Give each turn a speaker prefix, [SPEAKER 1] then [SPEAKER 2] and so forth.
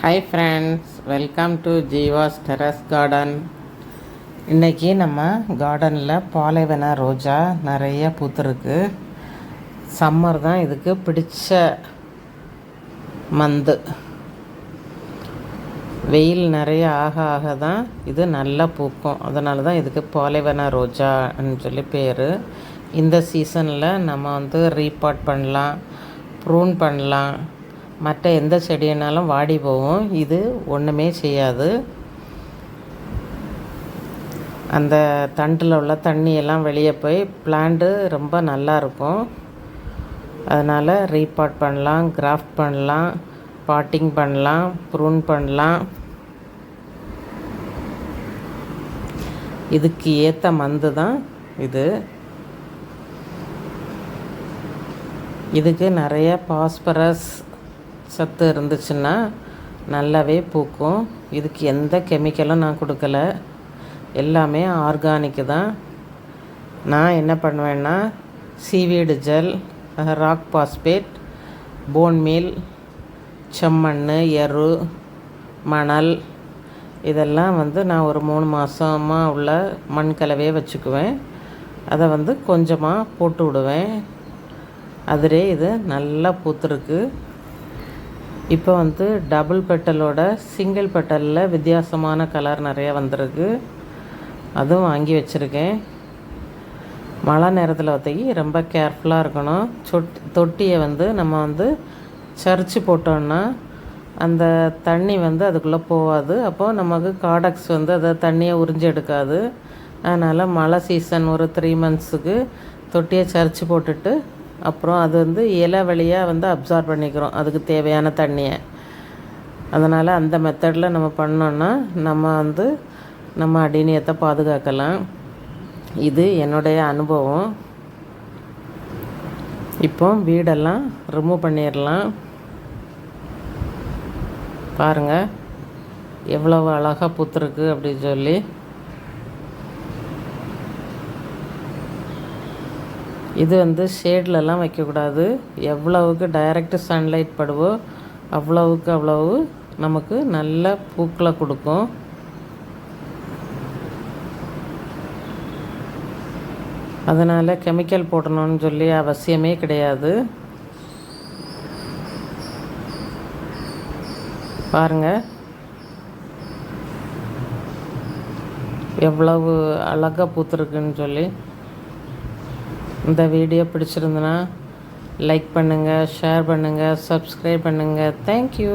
[SPEAKER 1] Hi friends, welcome to Jeeva's terrace garden. இன்றைக்கி நம்ம கார்டனில் பாலைவன ரோஜா நிறைய பூத்துருக்கு. சம்மர் தான் இதுக்கு பிடிச்ச மந்த். வெயில் நிறைய ஆக தான் இது நல்லா பூக்கும். அதனால தான் இதுக்கு பாலைவன ரோஜான்னு சொல்லி பேர். இந்த சீசனில் நம்ம ரீபாட் பண்ணலாம், ப்ரூன் பண்ணலாம். மற்ற எந்த செடியினாலும் வாடி போகும், இது ஒன்றுமே செய்யாது. அந்த தண்டில் உள்ள தண்ணியெல்லாம் வெளியே போய் பிளான்ட்டு ரொம்ப நல்லாயிருக்கும். அதனால் ரீபாட் பண்ணலாம், கிராஃப்ட் பண்ணலாம், பாட்டிங் பண்ணலாம், ப்ரூன் பண்ணலாம். இதுக்கு ஏற்ற மந்து தான் இது. இதுக்கு நிறைய பாஸ்பரஸ் சத்து இருந்துச்சுன்னா நல்லாவே பூக்கும். இதுக்கு எந்த கெமிக்கலும் நான் கொடுக்கல, எல்லாமே ஆர்கானிக்கு தான். நான் என்ன பண்ணுவேன்னா seaweed gel, rock phosphate, phone meal, செம்மண், எரு, மணல் இதெல்லாம் நான் ஒரு 3 மாதமாக உள்ள மண் கலவையை வச்சுக்குவேன். அதை கொஞ்சமாக போட்டு விடுவேன். அதிலே இது நல்லா பூத்துருக்கு. இப்போ டபுள் பெட்டலோட சிங்கிள் பெட்டலில் வித்தியாசமான கலர் நிறைய வந்திருக்கு. அதுவும் வாங்கி வச்சுருக்கேன். மழை நேரத்தில் ரொம்ப கேர்ஃபுல்லாக இருக்கணும். தொட்டியை நம்ம சரித்து போட்டோன்னா அந்த தண்ணி அதுக்குள்ளே போகாது. அப்போது நமக்கு காடக்ஸ் அதை தண்ணியை உறிஞ்சி எடுக்காது. அதனால் மழை சீசன் ஒரு 3 மந்த்ஸுக்கு தொட்டியை சரித்து போட்டுட்டு அப்புறம் அது இலை வழியாக அப்சார்ப் பண்ணிக்கிறோம் அதுக்கு தேவையான தண்ணியை. அதனால் அந்த மெத்தடில் நம்ம பண்ணோன்னா நம்ம அடிநியத்தை பாதுகாக்கலாம். இது என்னுடைய அனுபவம். இப்போ வீடெல்லாம் ரிமூவ் பண்ணிடலாம். பாருங்கள் எவ்வளவு அழகாக பூத்துருக்கு அப்படின்னு சொல்லி. இது ஷேட்லலாம் வைக்கக்கூடாது. எவ்வளவுக்கு டைரக்ட் சன்லைட் படுவோ அவ்வளவு நமக்கு நல்ல பூக்களை கொடுக்கும். அதனால் கெமிக்கல் போடணும்னு சொல்லி அவசியமே கிடையாது. பாருங்கள் எவ்வளவு அழகாக பூத்துருக்குன்னு சொல்லி. இந்த வீடியோ பிடிச்சிருந்துன்னா லைக் பண்ணுங்கள், ஷேர் பண்ணுங்கள், சப்ஸ்கிரைப் பண்ணுங்கள். தேங்க்யூ.